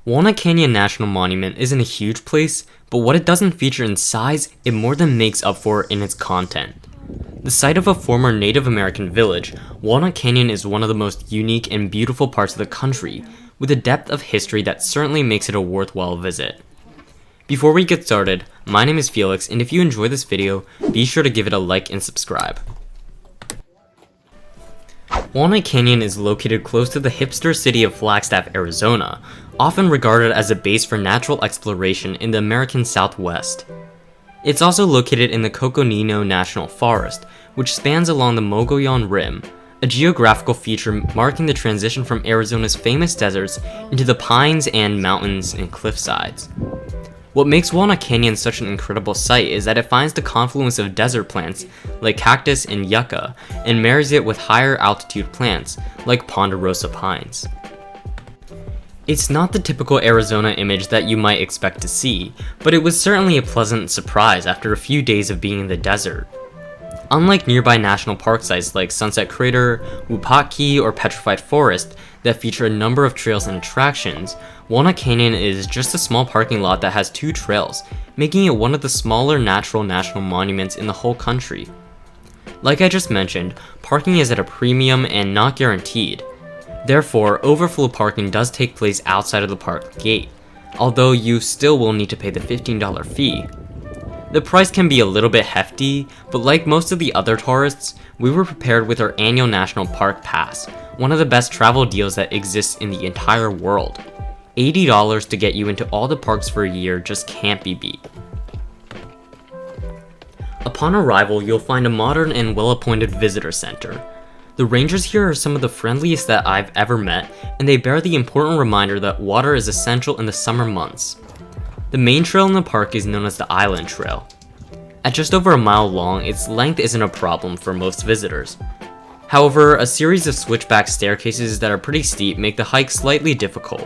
Walnut Canyon National Monument isn't a huge place, but what it doesn't feature in size, it more than makes up for in its content. The site of a former Native American village, Walnut Canyon is one of the most unique and beautiful parts of the country, with a depth of history that certainly makes it a worthwhile visit. Before we get started, my name is Felix, and if you enjoy this video, be sure to give it a like and subscribe. Walnut Canyon is located close to the hipster city of Flagstaff, Arizona, often regarded as a base for natural exploration in the American Southwest. It's also located in the Coconino National Forest, which spans along the Mogollon Rim, a geographical feature marking the transition from Arizona's famous deserts into the pines and mountains and cliffsides. What makes Walnut Canyon such an incredible sight is that it finds the confluence of desert plants like cactus and yucca and marries it with higher altitude plants like ponderosa pines. It's not the typical Arizona image that you might expect to see, but it was certainly a pleasant surprise after a few days of being in the desert. Unlike nearby national park sites like Sunset Crater, Wupatki, or Petrified Forest that feature a number of trails and attractions, Walnut Canyon is just a small parking lot that has 2 trails, making it one of the smaller natural national monuments in the whole country. Like I just mentioned, parking is at a premium and not guaranteed. Therefore, overflow parking does take place outside of the park gate, although you still will need to pay the $15 fee. The price can be a little bit hefty, but like most of the other tourists, we were prepared with our annual National Park Pass, one of the best travel deals that exists in the entire world. $80 to get you into all the parks for a year just can't be beat. Upon arrival, you'll find a modern and well-appointed visitor center. The rangers here are some of the friendliest that I've ever met, and they bear the important reminder that water is essential in the summer months. The main trail in the park is known as the Island Trail. At just over a mile long, its length isn't a problem for most visitors. However, a series of switchback staircases that are pretty steep make the hike slightly difficult.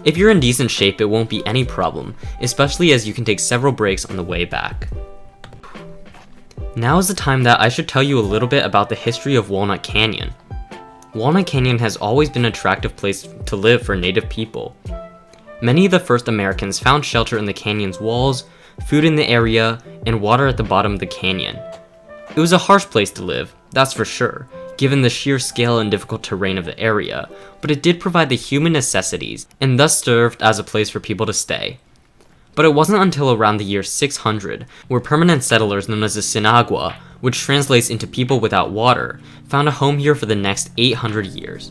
If you're in decent shape, it won't be any problem, especially as you can take several breaks on the way back. Now is the time that I should tell you a little bit about the history of Walnut Canyon. Walnut Canyon has always been an attractive place to live for Native people. Many of the first Americans found shelter in the canyon's walls, food in the area, and water at the bottom of the canyon. It was a harsh place to live, that's for sure, given the sheer scale and difficult terrain of the area, but it did provide the human necessities, and thus served as a place for people to stay. But it wasn't until around the year 600, where permanent settlers known as the Sinagua, which translates into people without water, found a home here for the next 800 years.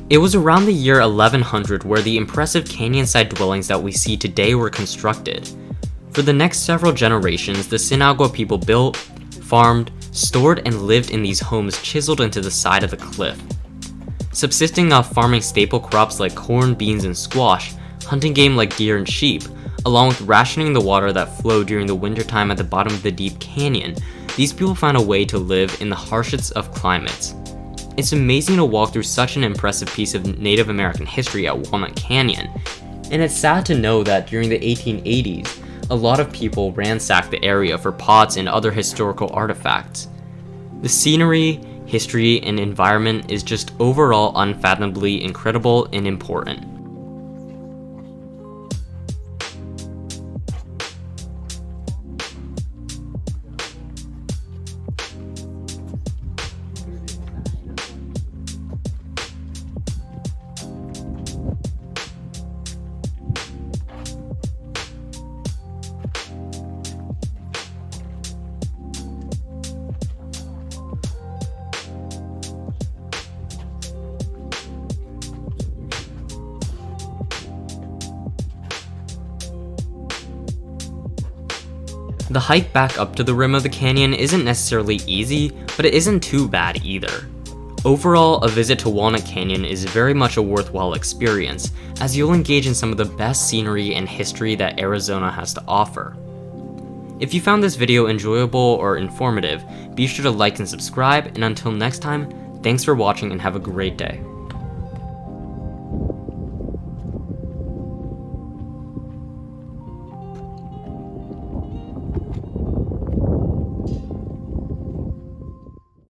It was around the year 1100 where the impressive canyon-side dwellings that we see today were constructed. For the next several generations, the Sinagua people built, farmed, stored, and lived in these homes chiseled into the side of the cliff. Subsisting off farming staple crops like corn, beans, and squash, hunting game like deer and sheep, along with rationing the water that flowed during the wintertime at the bottom of the deep canyon, these people found a way to live in the harshest of climates. It's amazing to walk through such an impressive piece of Native American history at Walnut Canyon, and it's sad to know that during the 1880s, a lot of people ransacked the area for pots and other historical artifacts. The scenery, history, and environment is just overall unfathomably incredible and important. The hike back up to the rim of the canyon isn't necessarily easy, but it isn't too bad either. Overall, a visit to Walnut Canyon is very much a worthwhile experience, as you'll engage in some of the best scenery and history that Arizona has to offer. If you found this video enjoyable or informative, be sure to like and subscribe, and until next time, thanks for watching and have a great day.